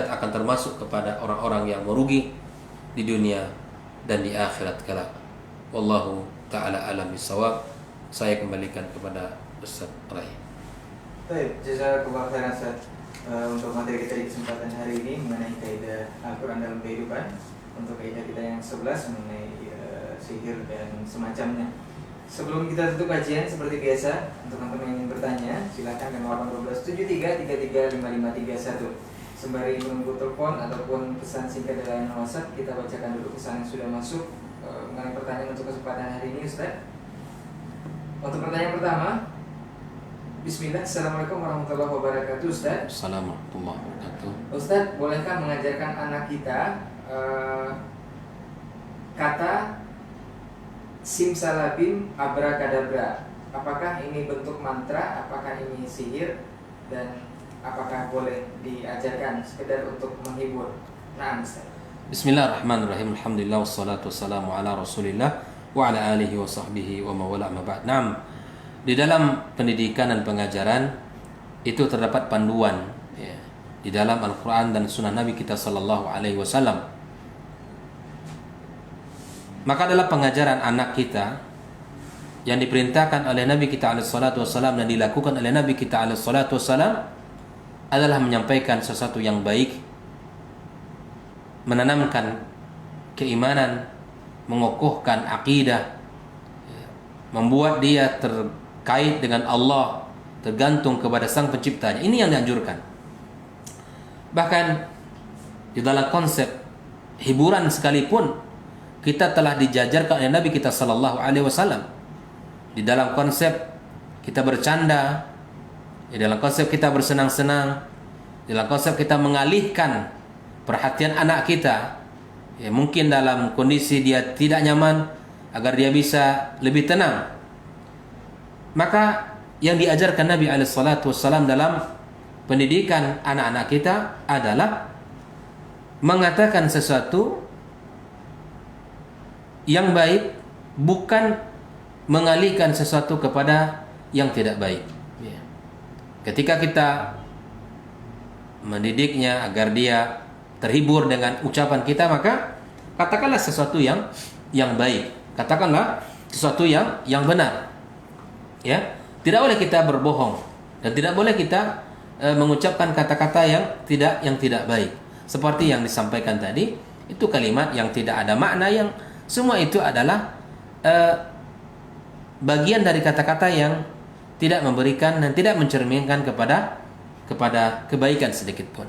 akan termasuk kepada orang-orang yang merugi di dunia dan di akhirat kelak. Wallahu taala alam bisawab. Saya kembalikan kepada Ustaz Rai. Baik, jazakallahu khairan Ustaz. Untuk materi kita di kesempatan hari ini mengenai kaidah Al-Quran dalam kehidupan, untuk kaidah kita yang 11 mengenai sihir dan semacamnya. Sebelum kita tutup kajian, seperti biasa, untuk teman-teman yang ingin bertanya, silakan ke 081273335531. Sembari menunggu telepon ataupun pesan singkat dari layanan WhatsApp, kita bacakan dulu pesan yang sudah masuk mengenai pertanyaan untuk kesempatan hari ini, Ustaz. Untuk pertanyaan pertama, Bismillah, Assalamualaikum warahmatullahi wabarakatuh, Ustaz. Assalamualaikum warahmatullahi wabarakatuh. Ustaz, bolehkah mengajarkan anak kita kata simsalabim abrakadabra? Apakah ini bentuk mantra? Apakah ini sihir? Dan apakah boleh diajarkan sekedar untuk menghibur? Nah, Ustaz. Bismillahirrahmanirrahim. Alhamdulillah wassalatu wassalamu ala Rasulillah wa ala alihi wa sahbihi wa mawala ma ba'd. Naam. Di dalam pendidikan dan pengajaran itu terdapat panduan ya, di dalam Al-Qur'an dan sunnah Nabi kita sallallahu alaihi wasallam. Maka dalam pengajaran anak kita yang diperintahkan oleh Nabi kita alaihi salatu wasallam dan dilakukan oleh Nabi kita alaihi salatu wasallam adalah menyampaikan sesuatu yang baik, menanamkan keimanan, mengokohkan akidah, membuat dia terkait dengan Allah, tergantung kepada Sang Penciptanya. Ini yang dianjurkan. Bahkan di dalam konsep hiburan sekalipun kita telah dijajarkan oleh Nabi kita sallallahu alaihi wasallam. Di dalam konsep kita bercanda, di dalam konsep kita bersenang-senang, di dalam konsep kita mengalihkan perhatian anak kita, ya, mungkin dalam kondisi dia tidak nyaman, agar dia bisa lebih tenang. Maka yang diajarkan Nabi alaihi salatu wasallam dalam pendidikan anak-anak kita adalah mengatakan sesuatu yang baik, bukan mengalihkan sesuatu kepada yang tidak baik. Ketika kita mendidiknya agar dia terhibur dengan ucapan kita, maka katakanlah sesuatu yang baik, katakanlah sesuatu yang benar. Ya, tidak boleh kita berbohong dan tidak boleh kita mengucapkan kata-kata yang tidak baik. Seperti yang disampaikan tadi, itu kalimat yang tidak ada makna, yang semua itu adalah bagian dari kata-kata yang tidak memberikan dan tidak mencerminkan kepada kebaikan sedikit pun.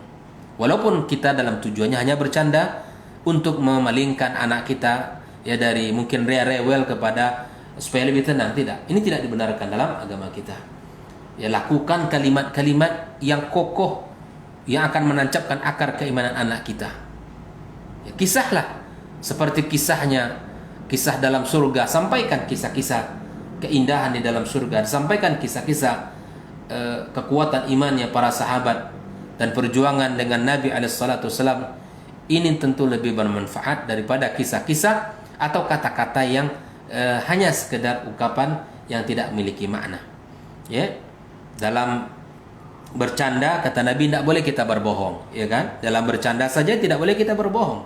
Walaupun kita dalam tujuannya hanya bercanda untuk memalingkan anak kita ya dari mungkin rewel kepada supaya lebih tenang, tidak. Ini tidak dibenarkan dalam agama kita. Ya, lakukan kalimat-kalimat yang kokoh yang akan menancapkan akar keimanan anak kita. Ya, kisahlah seperti kisah dalam surga, sampaikan kisah-kisah keindahan di dalam surga, sampaikan kisah-kisah kekuatan imannya para sahabat dan perjuangan dengan Nabi alaihissalam. Ini tentu lebih bermanfaat daripada kisah-kisah atau kata-kata yang hanya sekedar ungkapan yang tidak memiliki makna. Ya, dalam bercanda kata Nabi tidak boleh kita berbohong, ya kan? Dalam bercanda saja tidak boleh kita berbohong.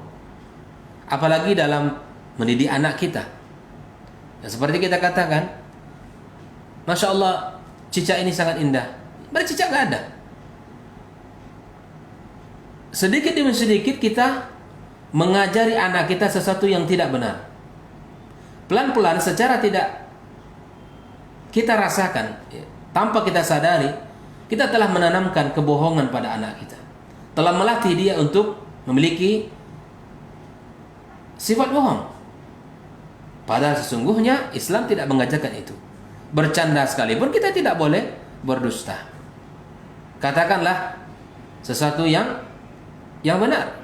Apalagi dalam mendidik anak kita. Ya, seperti kita katakan, Masya Allah, cicak ini sangat indah. Padahal cicak nggak ada. Sedikit demi sedikit kita mengajari anak kita sesuatu yang tidak benar. Pelan-pelan secara tidak kita rasakan, ya, tanpa kita sadari, kita telah menanamkan kebohongan pada anak kita. Telah melatih dia untuk memiliki sifat bohong. Padahal sesungguhnya Islam tidak mengajarkan itu. Bercanda sekalipun kita tidak boleh berdusta. Katakanlah sesuatu yang benar.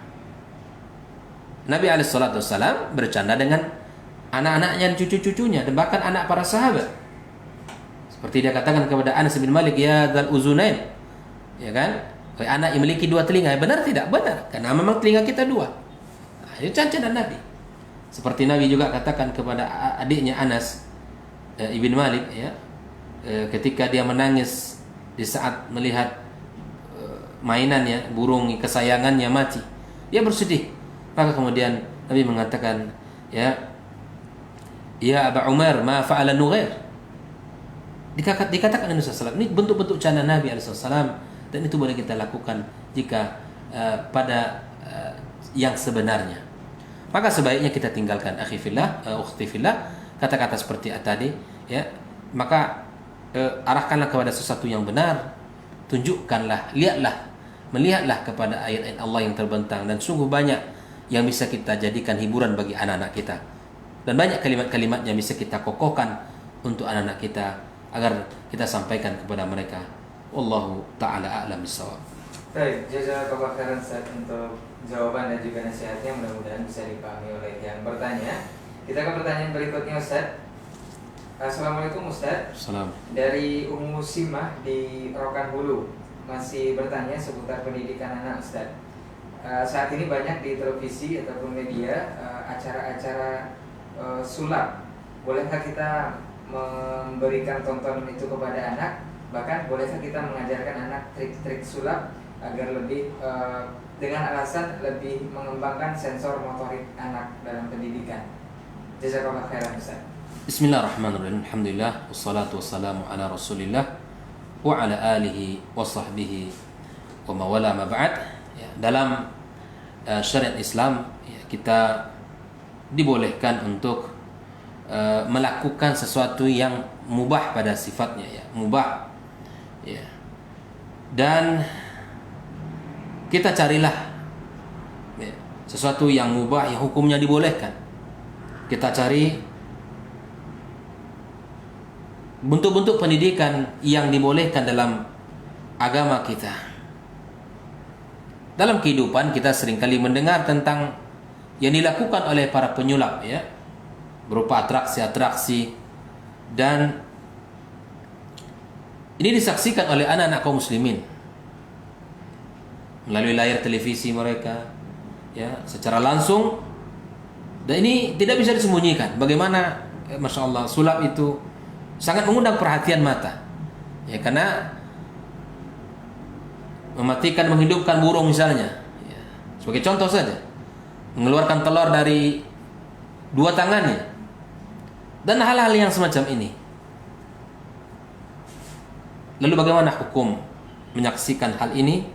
Nabi alaihissalam bercanda dengan anak-anaknya dan cucu-cucunya, dan bahkan anak para sahabat. Seperti dia katakan kepada Anas bin Malik, ya dzal uzunain, ya kan? Anak yang memiliki dua telinga. Benar tidak? Benar, karena memang telinga kita dua. Nah, itu cacian Nabi. Seperti Nabi juga katakan kepada adiknya Anas ibn Malik, ya, ketika dia menangis di saat melihat mainannya, burung kesayangannya mati, dia bersedih. Maka kemudian Nabi mengatakan, ya Aba Umar, ma fa'ala Nughair. Dikatakan Nabi SAW, ini bentuk-bentuk canda Nabi SAW, dan itu boleh kita lakukan jika pada yang sebenarnya. Maka sebaiknya kita tinggalkan akhi fillah, ukhti fillah, kata-kata seperti tadi, ya. Maka arahkanlah kepada sesuatu yang benar, tunjukkanlah, melihatlah kepada ayat-ayat Allah yang terbentang, dan sungguh banyak yang bisa kita jadikan hiburan bagi anak-anak kita, dan banyak kalimat-kalimat yang bisa kita kokohkan untuk anak-anak kita agar kita sampaikan kepada mereka. Wallahu ta'ala a'lam bissawab. Baik, jazakallahu khairan Ustaz untuk jawaban dan juga nasihatnya, mudah-mudahan bisa dipahami oleh yang bertanya. Kita ke pertanyaan berikutnya Ustaz. Assalamualaikum Ustaz. Salam. Dari Ummu Simah di Rokan Hulu masih bertanya seputar pendidikan anak Ustaz. Saat ini banyak di televisi ataupun media acara-acara sulap. Bolehkah kita memberikan tontonan itu kepada anak? Bahkan bolehkah kita mengajarkan anak trik-trik sulap agar lebih dengan alasan lebih mengembangkan sensor motorik anak dalam pendidikan? Jazakallahu khairan Ustaz. Bismillahirrahmanirrahim. Alhamdulillah wassalatu wassalamu ala Rasulillah wa ala alihi wa sahbihi wa mawala ma ba'd. Ya, dalam syariat Islam, ya, kita dibolehkan untuk melakukan sesuatu yang mubah pada sifatnya, ya, mubah, ya. Dan kita carilah, ya, sesuatu yang mubah yang hukumnya dibolehkan. Kita cari bentuk-bentuk pendidikan yang dibolehkan dalam agama kita. Dalam kehidupan kita seringkali mendengar tentang yang dilakukan oleh para penyulap, ya, berupa atraksi-atraksi, dan ini disaksikan oleh anak-anak kaum muslimin melalui layar televisi mereka, ya, secara langsung. Dan ini tidak bisa disembunyikan bagaimana, Masya Allah, sulap itu sangat mengundang perhatian mata, ya, karena mematikan, menghidupkan burung misalnya, ya, sebagai contoh saja, mengeluarkan telur dari dua tangannya, dan hal-hal yang semacam ini. Lalu bagaimana hukum menyaksikan hal ini?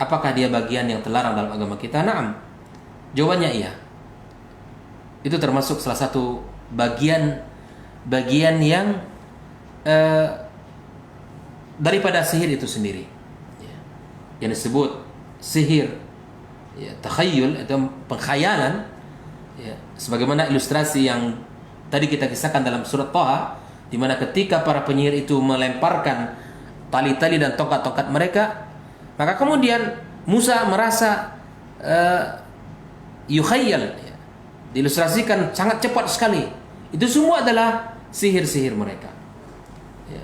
Apakah dia bagian yang terlarang dalam agama kita? Naam. Jawabannya iya. Itu termasuk salah satu bagian yang daripada sihir itu sendiri, ya, yang disebut sihir, ya, takhayyul atau pengkhayalan, ya, sebagaimana ilustrasi yang tadi kita kisahkan dalam surat Thaha, di mana ketika para penyihir itu melemparkan tali-tali dan tongkat-tongkat mereka, maka kemudian Musa merasa yukhayyal, ya, diilustrasikan sangat cepat sekali. Itu semua adalah sihir-sihir mereka, ya,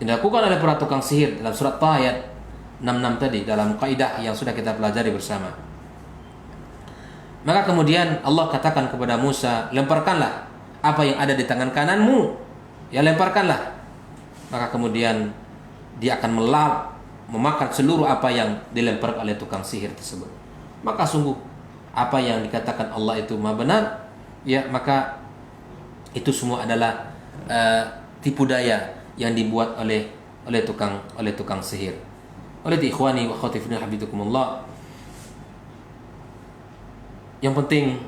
dilakukan oleh para tukang sihir dalam surat Thaha ayat 66 tadi, dalam kaidah yang sudah kita pelajari bersama. Maka kemudian Allah katakan kepada Musa, lemparkanlah apa yang ada di tangan kananmu, ya, lemparkanlah. Maka kemudian dia akan memakan seluruh apa yang dilempar oleh tukang sihir tersebut. Maka sungguh apa yang dikatakan Allah itu maha benar, ya, maka itu semua adalah tipu daya yang dibuat oleh tukang sihir. Oleh ikhwani wa akhwati fillah habibakumullah, yang penting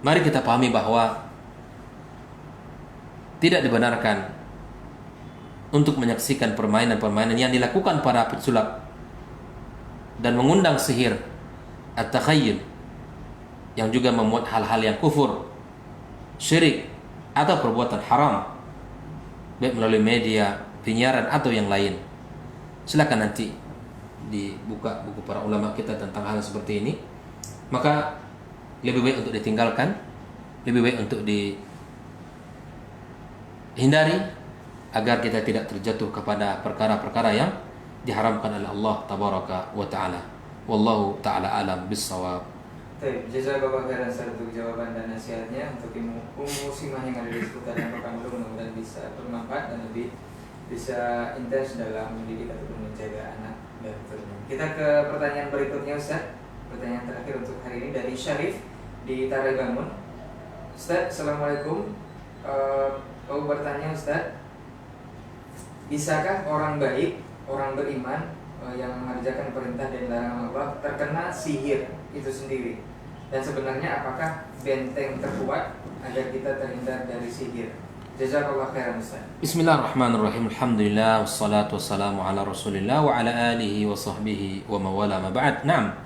mari kita pahami bahwa tidak dibenarkan untuk menyaksikan permainan-permainan yang dilakukan para pesulap dan mengundang sihir at-takhayyul, yang juga memuat hal-hal yang kufur, syirik, atau perbuatan haram, baik melalui media, penyiaran, atau yang lain. Silakan nanti dibuka buku para ulama kita tentang hal seperti ini. Maka lebih baik untuk ditinggalkan, lebih baik untuk dihindari, agar kita tidak terjatuh kepada perkara-perkara yang diharamkan oleh Allah tabaraka wa ta'ala. Wallahu ta'ala alam bissawab. Baik, jazakallahu khairan untuk jawaban dan nasihatnya. Untuk Ummu Simah yang ada di sekitar yang Rokan Hulu, mudah-mudahan bisa bermanfaat dan lebih bisa intens dalam mendidik ataupun menjaga anak dan keturunan. Kita ke pertanyaan berikutnya Ustaz. Pertanyaan terakhir untuk hari ini dari Syarif di Taragangun. Ustaz, Assalamualaikum. Mau bertanya Ustaz, bisakah orang baik, orang beriman yang mengerjakan perintah dan larangan Allah terkena sihir itu sendiri? Dan sebenarnya apakah benteng terkuat agar kita terhindar dari sihir? Jazakallah khairan Ustaz. Bismillahirrahmanirrahim. Alhamdulillah wassalatu wassalamu ala Rasulillah wa ala alihi wa sahbihi wa mawala ma ba'd. Naam.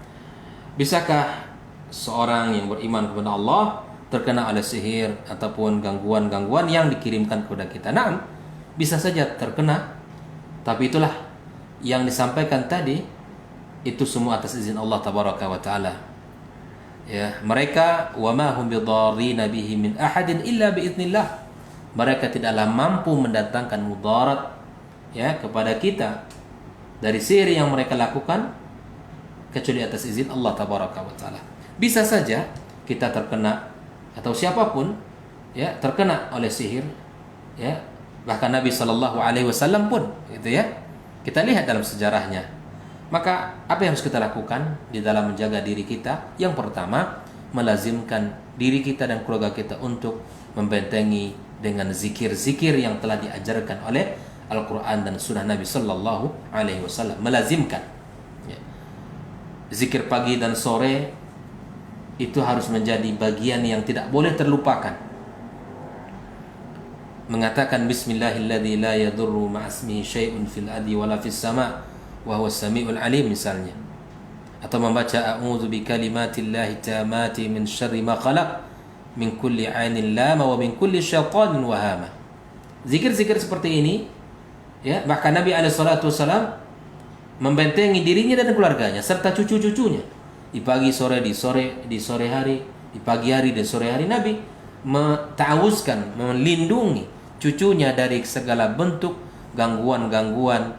Bisakah seorang yang beriman kepada Allah terkena oleh sihir ataupun gangguan-gangguan yang dikirimkan kepada kita? Naam, bisa saja terkena. Tapi itulah yang disampaikan tadi, itu semua atas izin Allah tabaraka wa taala. Ya, mereka wa ma hum bidarrina bihi min ahadin illa biidznillah. Mereka tidaklah mampu mendatangkan mudarat ya kepada kita dari sihir yang mereka lakukan kecuali atas izin Allah tabaraka wa taala. Bisa saja kita terkena atau siapapun ya terkena oleh sihir ya, bahkan Nabi sallallahu alaihi wasallam pun gitu ya. Kita lihat dalam sejarahnya. Maka apa yang harus kita lakukan di dalam menjaga diri kita? Yang pertama, melazimkan diri kita dan keluarga kita untuk membentengi dengan zikir-zikir yang telah diajarkan oleh Al-Quran dan Sunnah Nabi Sallallahu Alaihi Wasallam. Melazimkan ya. Zikir pagi dan sore itu harus menjadi bagian yang tidak boleh terlupakan. Mengatakan Bismillahilladzi la yadurru ma'asmihi syai'un fil ardi wala fis sama' wa huwas sami'ul alim misalnya. Atau membaca a'udzu bikalimatillahi tammati min syarri ma khalaq min kulli ainin lama wa min kulli syaitanin wahama. Zikir-zikir seperti ini ya, bahkan Nabi alaihissalatu wassalam membentengi dirinya dan keluarganya serta cucu-cucunya di pagi sore, di sore hari, di pagi hari dan sore hari. Nabi ta'awuzkan, melindungi cucunya dari segala bentuk gangguan-gangguan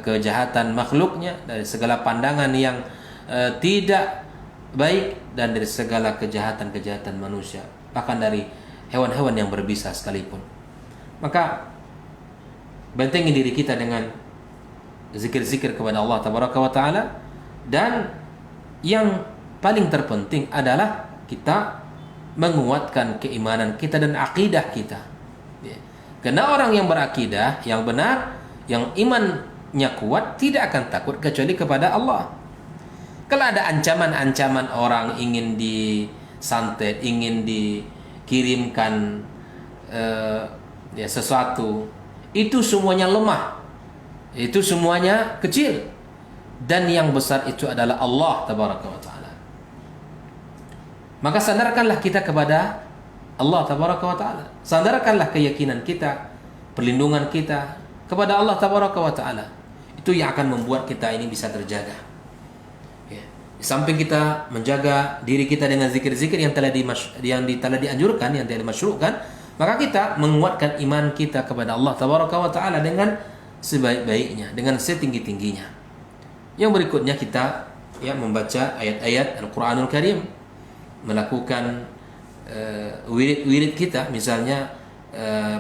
kejahatan makhluknya, dari segala pandangan yang tidak baik dan dari segala kejahatan-kejahatan manusia, bahkan dari hewan-hewan yang berbisa sekalipun. Maka bentengi diri kita dengan zikir-zikir kepada Allah tabaraka wa taala, dan yang paling terpenting adalah kita menguatkan keimanan kita dan akidah kita. Karena orang yang berakidah yang benar, yang imannya kuat, tidak akan takut kecuali kepada Allah. Kalau ada ancaman-ancaman orang ingin disantet, ingin dikirimkan sesuatu, itu semuanya lemah, itu semuanya kecil, dan yang besar itu adalah Allah tabaraka wa taala. Maka sandarkanlah kita kepada Allah tabaraka wa taala. Sandarkanlah keyakinan kita, perlindungan kita kepada Allah tabaraka wa taala. Itu yang akan membuat kita ini bisa terjaga. Di samping kita menjaga diri kita dengan zikir-zikir yang telah dianjurkan, yang telah dimasyru'kan, maka kita menguatkan iman kita kepada Allah tabaraka wa taala dengan sebaik-baiknya, dengan setinggi-tingginya. Yang berikutnya kita ya membaca ayat-ayat Al-Qur'anul Karim, melakukan wirid-wirid kita, misalnya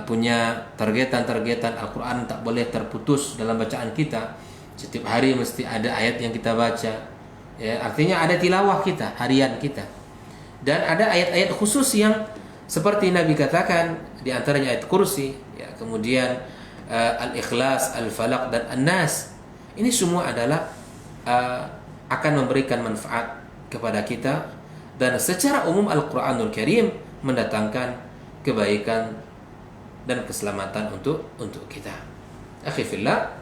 punya targetan Al-Qur'an tak boleh terputus dalam bacaan kita. Setiap hari mesti ada ayat yang kita baca. Ya, artinya ada tilawah kita, harian kita. Dan ada ayat-ayat khusus yang seperti Nabi katakan, di antaranya ayat kursi, ya, kemudian Al-Ikhlas, Al-Falaq dan An-Nas. Ini semua adalah akan memberikan manfaat kepada kita, dan secara umum Al-Qur'anul Karim mendatangkan kebaikan dan keselamatan untuk kita. Akhi fillah,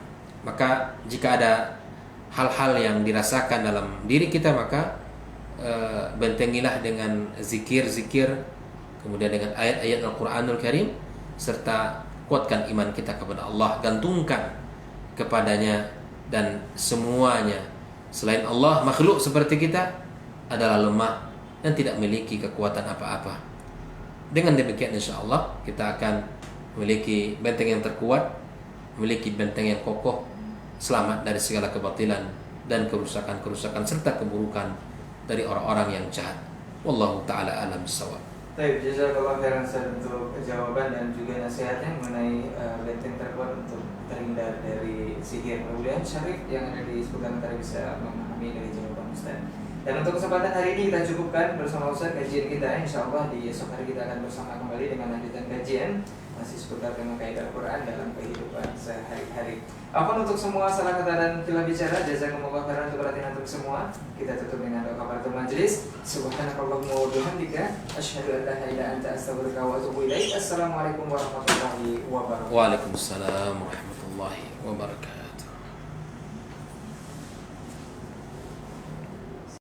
maka jika ada hal-hal yang dirasakan dalam diri kita, maka bentengilah dengan zikir-zikir, kemudian dengan ayat-ayat Al-Qur'anul Karim, serta kuatkan iman kita kepada Allah, gantungkan kepadanya, dan semuanya selain Allah, makhluk seperti kita adalah lemah dan tidak memiliki kekuatan apa-apa. Dengan demikian insyaallah kita akan memiliki benteng yang terkuat, memiliki benteng yang kokoh, selamat dari segala kebatilan dan kerusakan-kerusakan serta keburukan dari orang-orang yang jahat. Wallahu taala alam bissawab. Baik, jazakallah khairan Ustaz untuk jawaban dan juga nasihatnya mengenai benteng terkuat untuk kita terhindar dari sihir. Mudah-mudahan Syarif yang ada di seputar tadi bisa memahami dari jawaban Ustaz. Dan untuk kesempatan hari ini kita cukupkan bersama Ustaz kajian kita. Insya Allah di esok hari kita akan bersama kembali dengan lanjutan kajian masih seputar tema kaidah Al-Quran dalam kehidupan sehari-hari. Apa untuk semua salah kata dan khilaf bicara, jazakumullah khairan untuk perhatian untuk semua. Kita tutup dengan doa kafaratul majelis. Subhanakallahumma wa bihamdika asyhadu an la ilaha illa anta astaghfiruka wa atubu ilaik. Assalamualaikum warahmatullahi wabarakatuh. Waalaikumsalam warahmatullahi wabarakatuh.